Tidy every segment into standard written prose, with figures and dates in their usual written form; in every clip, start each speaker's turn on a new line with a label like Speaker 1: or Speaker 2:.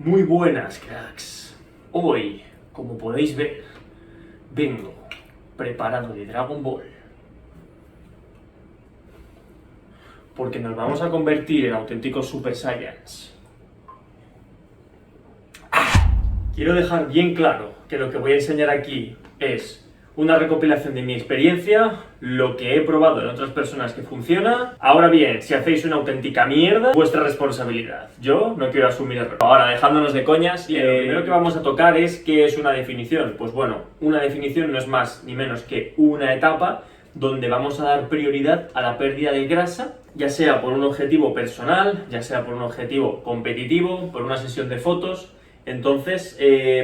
Speaker 1: Muy buenas, cracks. Hoy, como podéis ver, vengo preparado de Dragon Ball. Porque nos vamos a convertir en auténticos Super Saiyans. Quiero dejar bien claro que lo que voy a enseñar aquí es una recopilación de mi experiencia, lo que he probado en otras personas que funciona. Ahora bien, si hacéis una auténtica mierda, vuestra responsabilidad. Yo no quiero asumir el error. Ahora, dejándonos de coñas, lo primero que vamos a tocar es ¿qué es una definición? Pues bueno, una definición no es más ni menos que una etapa donde vamos a dar prioridad a la pérdida de grasa, ya sea por un objetivo personal, ya sea por un objetivo competitivo, por una sesión de fotos. Entonces,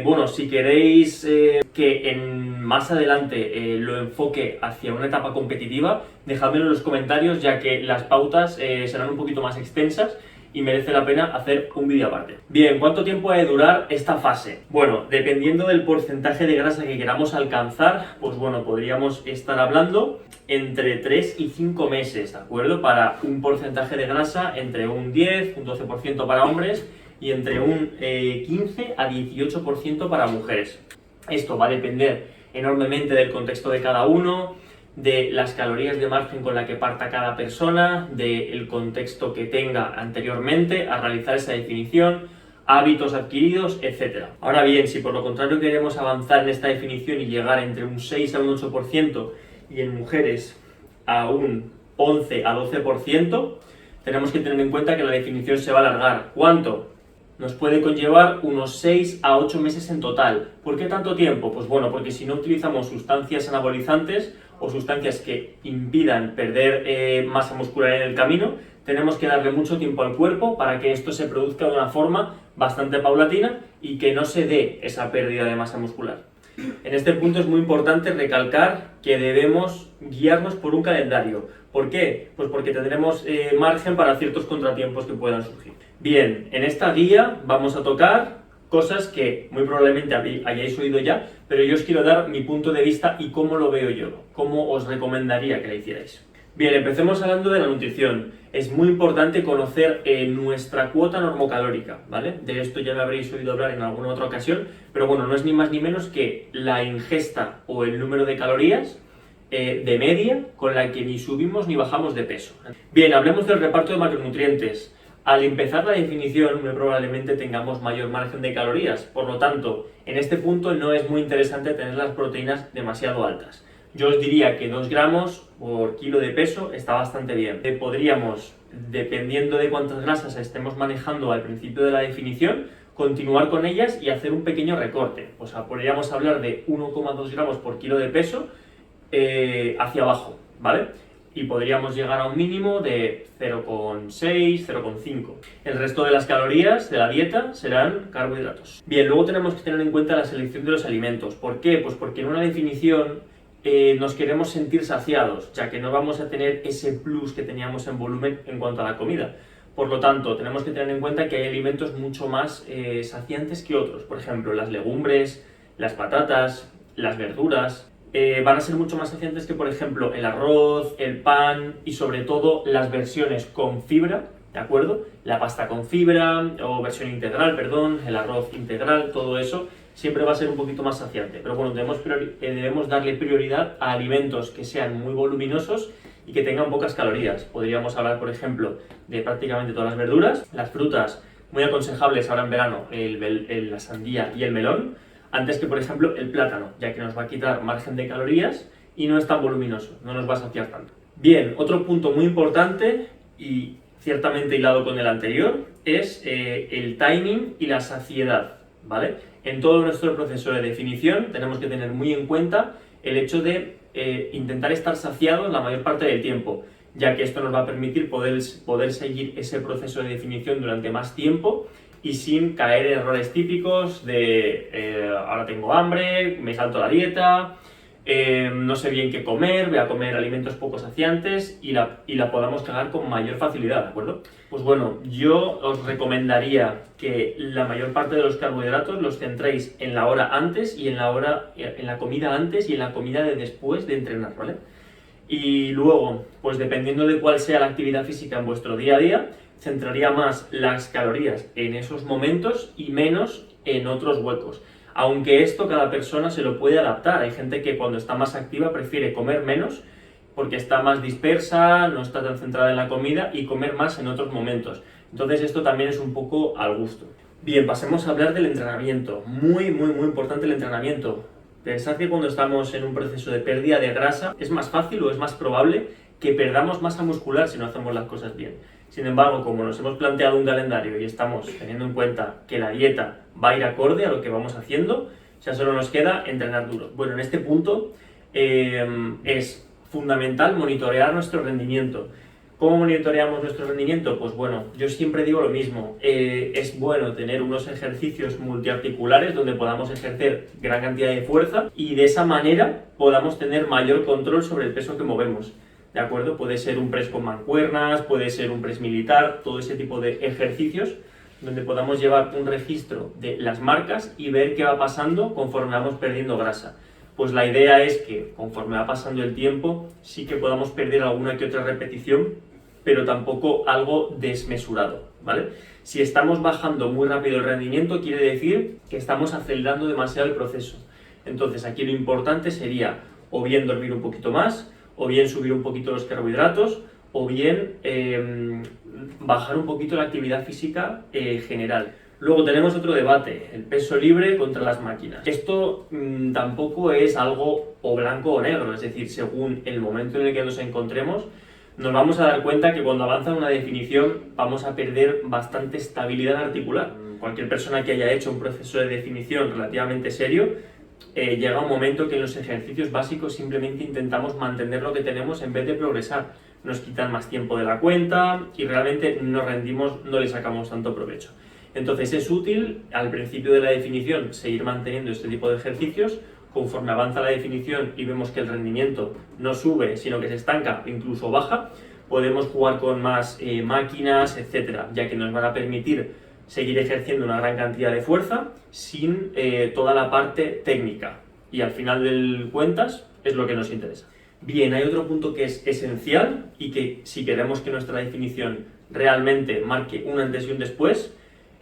Speaker 1: bueno, si queréis que más adelante lo enfoque hacia una etapa competitiva, dejadmelo en los comentarios, ya que las pautas serán un poquito más extensas y merece la pena hacer un vídeo aparte. Bien, ¿cuánto tiempo ha de durar esta fase? Bueno, dependiendo del porcentaje de grasa que queramos alcanzar, pues bueno, podríamos estar hablando entre 3 y 5 meses, ¿de acuerdo? Para un porcentaje de grasa entre un 10, un 12% para hombres y entre un 15 a 18% para mujeres. Esto va a depender enormemente del contexto de cada uno, de las calorías de margen con la que parta cada persona, del contexto que tenga anteriormente a realizar esa definición, hábitos adquiridos, etc. Ahora bien, si por lo contrario queremos avanzar en esta definición y llegar entre un 6 a un 8% y en mujeres a un 11 a 12%, tenemos que tener en cuenta que la definición se va a alargar. ¿Cuánto? Nos puede conllevar unos 6 a 8 meses en total. ¿Por qué tanto tiempo? Pues bueno, porque si no utilizamos sustancias anabolizantes o sustancias que impidan perder masa muscular en el camino, tenemos que darle mucho tiempo al cuerpo para que esto se produzca de una forma bastante paulatina y que no se dé esa pérdida de masa muscular. En este punto es muy importante recalcar que debemos guiarnos por un calendario. ¿Por qué? Pues porque tendremos margen para ciertos contratiempos que puedan surgir. Bien, en esta guía vamos a tocar cosas que muy probablemente hayáis oído ya, pero yo os quiero dar mi punto de vista y cómo lo veo yo, cómo os recomendaría que la hicierais. Bien, empecemos hablando de la nutrición. Es muy importante conocer nuestra cuota normocalórica, ¿vale? De esto ya me habréis oído hablar en alguna otra ocasión, pero bueno, no es ni más ni menos que la ingesta o el número de calorías de media con la que ni subimos ni bajamos de peso. Bien, hablemos del reparto de macronutrientes. Al empezar la definición, muy probablemente tengamos mayor margen de calorías, por lo tanto, en este punto no es muy interesante tener las proteínas demasiado altas. Yo os diría que 2 gramos por kilo de peso está bastante bien. Podríamos, dependiendo de cuántas grasas estemos manejando al principio de la definición, continuar con ellas y hacer un pequeño recorte. O sea, podríamos hablar de 1,2 gramos por kilo de peso hacia abajo, ¿vale? Y podríamos llegar a un mínimo de 0,6, 0,5. El resto de las calorías de la dieta serán carbohidratos. Bien, luego tenemos que tener en cuenta la selección de los alimentos. ¿Por qué? Pues porque en una definición nos queremos sentir saciados, ya que no vamos a tener ese plus que teníamos en volumen en cuanto a la comida. Por lo tanto, tenemos que tener en cuenta que hay alimentos mucho más saciantes que otros. Por ejemplo, las legumbres, las patatas, las verduras van a ser mucho más saciantes que, por ejemplo, el arroz, el pan y sobre todo las versiones con fibra, ¿de acuerdo? La pasta con fibra o versión integral, perdón, el arroz integral, todo eso siempre va a ser un poquito más saciante. Pero bueno, debemos darle prioridad a alimentos que sean muy voluminosos y que tengan pocas calorías. Podríamos hablar, por ejemplo, de prácticamente todas las verduras, las frutas muy aconsejables ahora en verano, la sandía y el melón, antes que, por ejemplo, el plátano, ya que nos va a quitar margen de calorías y no es tan voluminoso, no nos va a saciar tanto. Bien, otro punto muy importante y ciertamente hilado con el anterior es el timing y la saciedad, ¿vale? En todo nuestro proceso de definición tenemos que tener muy en cuenta el hecho de intentar estar saciados la mayor parte del tiempo, ya que esto nos va a permitir poder seguir ese proceso de definición durante más tiempo y sin caer en errores típicos de ahora tengo hambre, me salto la dieta, no sé bien qué comer, voy a comer alimentos poco saciantes y la podamos cagar con mayor facilidad, ¿de acuerdo? Pues bueno, yo os recomendaría que la mayor parte de los carbohidratos los centréis en la hora antes y en la comida antes y en la comida de después de entrenar, ¿vale? Y luego, pues dependiendo de cuál sea la actividad física en vuestro día a día, centraría más las calorías en esos momentos y menos en otros huecos. Aunque esto cada persona se lo puede adaptar. Hay gente que cuando está más activa prefiere comer menos porque está más dispersa, no está tan centrada en la comida, y comer más en otros momentos. Entonces esto también es un poco al gusto. Bien, pasemos a hablar del entrenamiento. Muy importante el entrenamiento. Pensad que cuando estamos en un proceso de pérdida de grasa es más fácil o es más probable que perdamos masa muscular si no hacemos las cosas bien. Sin embargo, como nos hemos planteado un calendario y estamos teniendo en cuenta que la dieta va a ir acorde a lo que vamos haciendo, ya solo nos queda entrenar duro. Bueno, en este punto es fundamental monitorear nuestro rendimiento. ¿Cómo monitoreamos nuestro rendimiento? Pues bueno, yo siempre digo lo mismo. Es bueno tener unos ejercicios multiarticulares donde podamos ejercer gran cantidad de fuerza y de esa manera podamos tener mayor control sobre el peso que movemos. ¿De acuerdo? Puede ser un press con mancuernas, puede ser un press militar, todo ese tipo de ejercicios donde podamos llevar un registro de las marcas y ver qué va pasando conforme vamos perdiendo grasa. Pues la idea es que conforme va pasando el tiempo sí que podamos perder alguna que otra repetición, pero tampoco algo desmesurado, ¿vale? Si estamos bajando muy rápido el rendimiento, quiere decir que estamos acelerando demasiado el proceso. Entonces aquí lo importante sería o bien dormir un poquito más, o bien subir un poquito los carbohidratos, o bien bajar un poquito la actividad física general. Luego tenemos otro debate, el peso libre contra las máquinas. Esto tampoco es algo o blanco o negro, es decir, según el momento en el que nos encontremos, nos vamos a dar cuenta que cuando avanza una definición vamos a perder bastante estabilidad articular. Cualquier persona que haya hecho un proceso de definición relativamente serio, llega un momento que en los ejercicios básicos simplemente intentamos mantener lo que tenemos en vez de progresar. Nos quitan más tiempo de la cuenta y realmente no rendimos, no le sacamos tanto provecho. Entonces es útil al principio de la definición seguir manteniendo este tipo de ejercicios. Conforme avanza la definición y vemos que el rendimiento no sube, sino que se estanca, incluso baja, podemos jugar con más máquinas, etcétera, ya que nos van a permitir seguir ejerciendo una gran cantidad de fuerza sin toda la parte técnica. Y al final del cuentas es lo que nos interesa. Bien, hay otro punto que es esencial y que si queremos que nuestra definición realmente marque un antes y un después,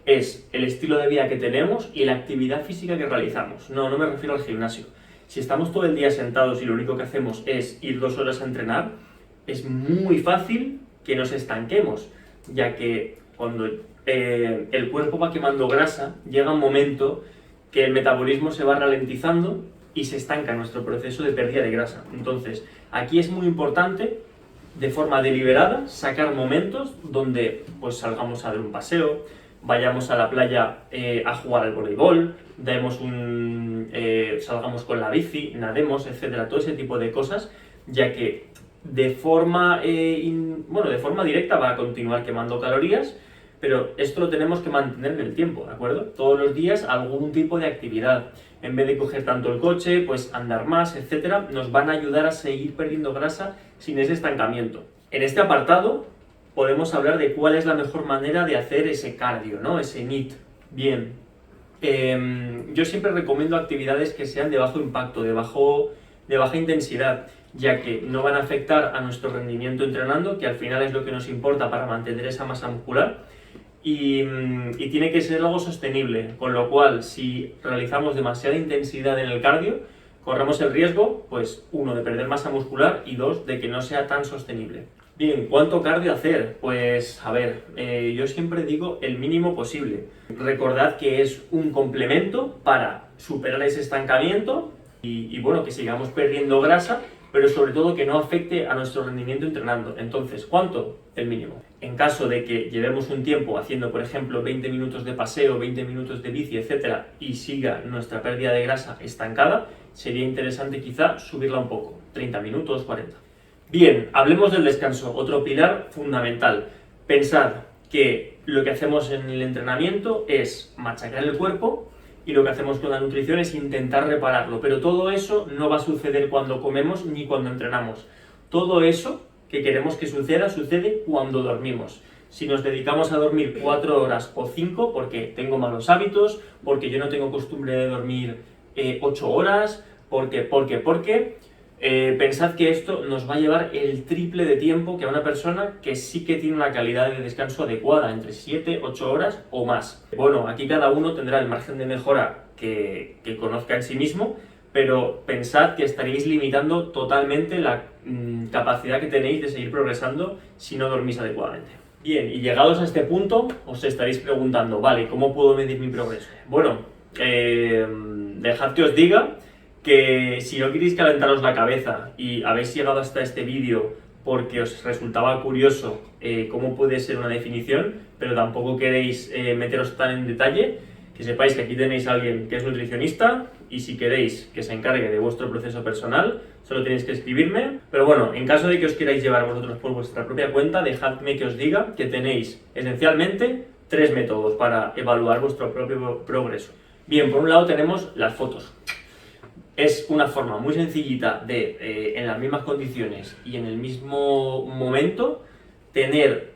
Speaker 1: es el estilo de vida que tenemos y la actividad física que realizamos. No me refiero al gimnasio. Si estamos todo el día sentados y lo único que hacemos es ir 2 horas a entrenar, es muy fácil que nos estanquemos, ya que cuando el cuerpo va quemando grasa, llega un momento que el metabolismo se va ralentizando y se estanca nuestro proceso de pérdida de grasa. Entonces, aquí es muy importante, de forma deliberada, sacar momentos donde pues salgamos a dar un paseo, vayamos a la playa a jugar al voleibol, salgamos con la bici, nademos, etcétera, todo ese tipo de cosas, ya que de forma directa va a continuar quemando calorías, pero esto lo tenemos que mantener en el tiempo, ¿de acuerdo? Todos los días algún tipo de actividad. En vez de coger tanto el coche, pues andar más, etcétera, nos van a ayudar a seguir perdiendo grasa sin ese estancamiento. En este apartado podemos hablar de cuál es la mejor manera de hacer ese cardio, ¿no? Ese NEAT. Bien, yo siempre recomiendo actividades que sean de bajo impacto, de baja intensidad, ya que no van a afectar a nuestro rendimiento entrenando, que al final es lo que nos importa para mantener esa masa muscular, y tiene que ser algo sostenible, con lo cual si realizamos demasiada intensidad en el cardio, corremos el riesgo, pues 1, de perder masa muscular y 2, de que no sea tan sostenible. Bien, ¿cuánto cardio hacer? Pues a ver, yo siempre digo el mínimo posible. Recordad que es un complemento para superar ese estancamiento y bueno, que sigamos perdiendo grasa, pero sobre todo que no afecte a nuestro rendimiento entrenando. Entonces, ¿cuánto? El mínimo. En caso de que llevemos un tiempo haciendo, por ejemplo, 20 minutos de paseo, 20 minutos de bici, etcétera, y siga nuestra pérdida de grasa estancada, sería interesante quizá subirla un poco, 30 minutos, 40. Bien, hablemos del descanso, otro pilar fundamental. Pensad que lo que hacemos en el entrenamiento es machacar el cuerpo y lo que hacemos con la nutrición es intentar repararlo, pero todo eso no va a suceder cuando comemos ni cuando entrenamos. Todo eso que queremos que suceda, sucede cuando dormimos. Si nos dedicamos a dormir 4 horas o 5 porque tengo malos hábitos, porque yo no tengo costumbre de dormir 8 horas, porque, Pensad que esto nos va a llevar el triple de tiempo que a una persona que sí que tiene una calidad de descanso adecuada, entre 7-8 horas o más. Bueno, aquí cada uno tendrá el margen de mejora que conozca en sí mismo, pero pensad que estaréis limitando totalmente la capacidad que tenéis de seguir progresando si no dormís adecuadamente. Bien, y llegados a este punto, os estaréis preguntando, vale, ¿cómo puedo medir mi progreso? Bueno, dejad que os diga que si no queréis calentaros la cabeza y habéis llegado hasta este vídeo porque os resultaba curioso cómo puede ser una definición, pero tampoco queréis meteros tan en detalle, que sepáis que aquí tenéis a alguien que es nutricionista y si queréis que se encargue de vuestro proceso personal, solo tenéis que escribirme. Pero bueno, en caso de que os queráis llevar vosotros por vuestra propia cuenta, dejadme que os diga que tenéis esencialmente 3 métodos para evaluar vuestro propio progreso. Bien, por un lado tenemos las fotos. Es una forma muy sencillita de, en las mismas condiciones y en el mismo momento, tener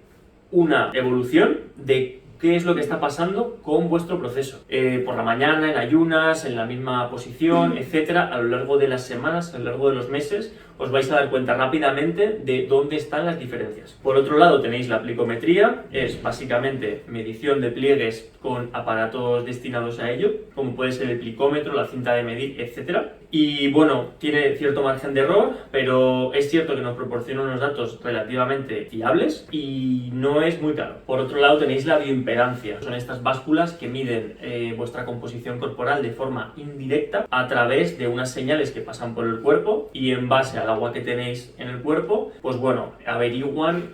Speaker 1: una evolución de qué es lo que está pasando con vuestro proceso. Por la mañana, en ayunas, en la misma posición, etcétera, a lo largo de las semanas, a lo largo de los meses, os vais a dar cuenta rápidamente de dónde están las diferencias. Por otro lado tenéis la plicometría, es básicamente medición de pliegues con aparatos destinados a ello, como puede ser el plicómetro, la cinta de medir, etcétera. Y bueno, tiene cierto margen de error, pero es cierto que nos proporciona unos datos relativamente fiables y no es muy caro. Por otro lado tenéis la bioimpedancia, son estas básculas que miden vuestra composición corporal de forma indirecta a través de unas señales que pasan por el cuerpo y en base al agua que tenéis en el cuerpo, pues bueno, averiguan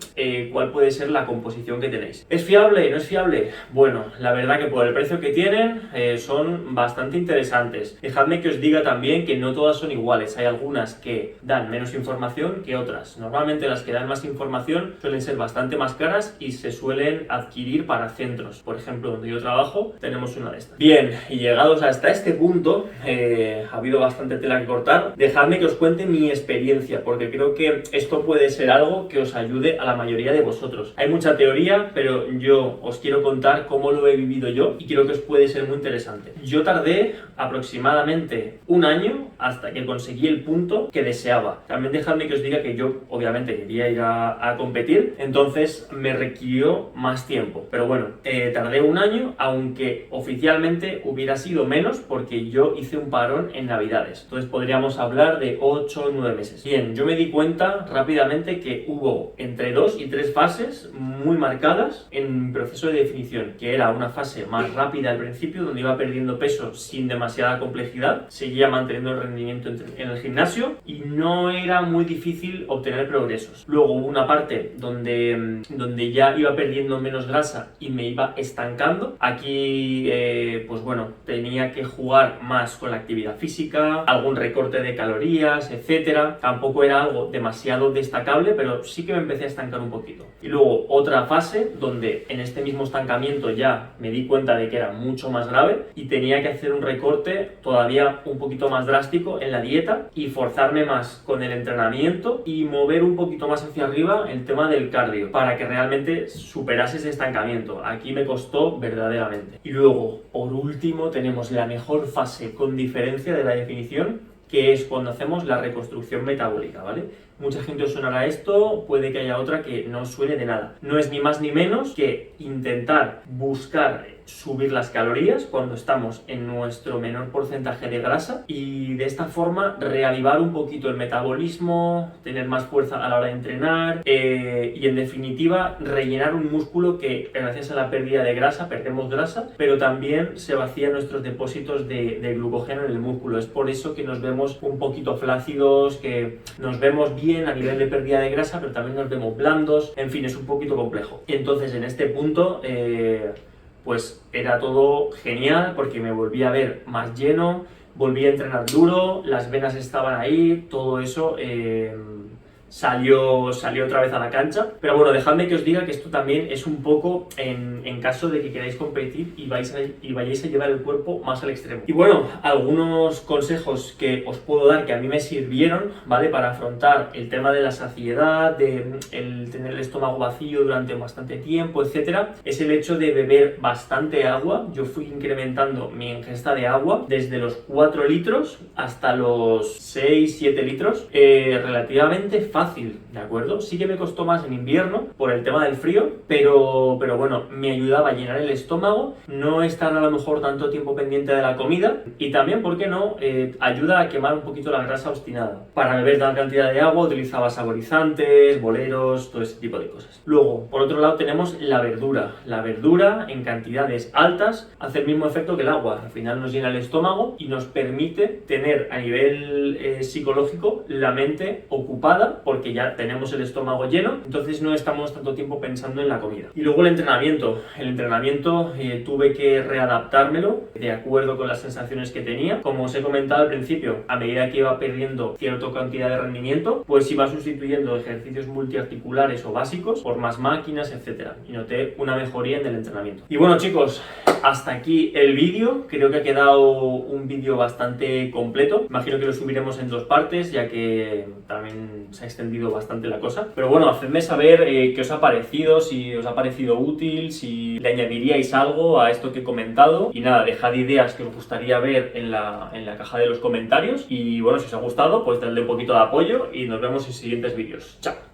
Speaker 1: cuál puede ser la composición que tenéis. ¿Es fiable? ¿No es fiable? Bueno, la verdad que por el precio que tienen son bastante interesantes. Dejadme que os diga también que no todas son iguales, hay algunas que dan menos información que otras. Normalmente las que dan más información suelen ser bastante más caras y se suelen adquirir para centros. Por ejemplo, donde yo trabajo tenemos una de estas. Bien, y llegados hasta este punto, ha habido bastante tela que cortar. Dejadme que os cuente mi experiencia, porque creo que esto puede ser algo que os ayude a la mayoría de vosotros. Hay mucha teoría, pero yo os quiero contar cómo lo he vivido yo y creo que os puede ser muy interesante. Yo tardé aproximadamente un año hasta que conseguí el punto que deseaba. También dejadme que os diga que yo obviamente quería ir a competir, entonces me requirió más tiempo. Pero bueno, tardé un año, aunque oficialmente hubiera sido menos porque yo hice un parón en Navidades. Entonces podríamos hablar de 8 o 9 meses. Bien, yo me di cuenta rápidamente que hubo entre 2 y 3 fases muy marcadas en mi proceso de definición, que era una fase más rápida al principio, donde iba perdiendo peso sin demasiada complejidad, seguía manteniendo el rendimiento en el gimnasio y no era muy difícil obtener progresos. Luego hubo una parte donde ya iba perdiendo menos grasa y me iba estancando. Aquí, pues bueno, tenía que jugar más con la actividad física, algún recorte de calorías, etcétera. Tampoco era algo demasiado destacable, pero sí que me empecé a estancar un poquito. Y luego otra fase donde en este mismo estancamiento ya me di cuenta de que era mucho más grave y tenía que hacer un recorte todavía un poquito más drástico en la dieta y forzarme más con el entrenamiento y mover un poquito más hacia arriba el tema del cardio para que realmente superase ese estancamiento. Aquí me costó verdaderamente. Y luego, por último, tenemos la mejor fase con diferencia de la definición, que es cuando hacemos la reconstrucción metabólica, ¿vale? Mucha gente os sonará esto, puede que haya otra que no os suene de nada. No es ni más ni menos que intentar buscar subir las calorías cuando estamos en nuestro menor porcentaje de grasa y de esta forma reavivar un poquito el metabolismo, tener más fuerza a la hora de entrenar y en definitiva rellenar un músculo que gracias a la pérdida de grasa perdemos grasa, pero también se vacían nuestros depósitos de glucógeno en el músculo. Es por eso que nos vemos un poquito flácidos, que nos vemos bien a nivel de pérdida de grasa, pero también nos vemos blandos, en fin, es un poquito complejo. Entonces en este punto pues era todo genial porque me volví a ver más lleno, volví a entrenar duro, las venas estaban ahí, todo eso salió otra vez a la cancha. Pero bueno, dejadme que os diga que esto también es un poco en caso de que queráis competir y vayáis a llevar el cuerpo más al extremo. Y bueno, algunos consejos que os puedo dar que a mí me sirvieron, ¿vale? Para afrontar el tema de la saciedad, de el tener el estómago vacío durante bastante tiempo, etcétera, es el hecho de beber bastante agua. Yo fui incrementando mi ingesta de agua desde los 4 litros hasta los 6-7 litros, relativamente fácil, ¿de acuerdo? Sí que me costó más en invierno por el tema del frío, pero bueno, me ayudaba a llenar el estómago, no estar a lo mejor tanto tiempo pendiente de la comida y también, ¿por qué no?, ayuda a quemar un poquito la grasa obstinada. Para beber tal cantidad de agua utilizaba saborizantes, boleros, todo ese tipo de cosas. Luego, por otro lado, tenemos la verdura. La verdura en cantidades altas hace el mismo efecto que el agua. Al final nos llena el estómago y nos permite tener a nivel psicológico la mente ocupada porque ya tenemos el estómago lleno, entonces no estamos tanto tiempo pensando en la comida. Y luego el entrenamiento. El entrenamiento tuve que readaptármelo de acuerdo con las sensaciones que tenía. Como os he comentado al principio, a medida que iba perdiendo cierta cantidad de rendimiento, pues iba sustituyendo ejercicios multiarticulares o básicos por más máquinas, etcétera. Y noté una mejoría en el entrenamiento. Y bueno, chicos, hasta aquí el vídeo. Creo que ha quedado un vídeo bastante completo. Imagino que lo subiremos en 2 partes, ya que también se ha extendido bastante la cosa. Pero bueno, hacedme saber qué os ha parecido, si os ha parecido útil, si le añadiríais algo a esto que he comentado. Y nada, dejad ideas que os gustaría ver en la caja de los comentarios. Y bueno, si os ha gustado, pues dadle un poquito de apoyo y nos vemos en siguientes vídeos. ¡Chao!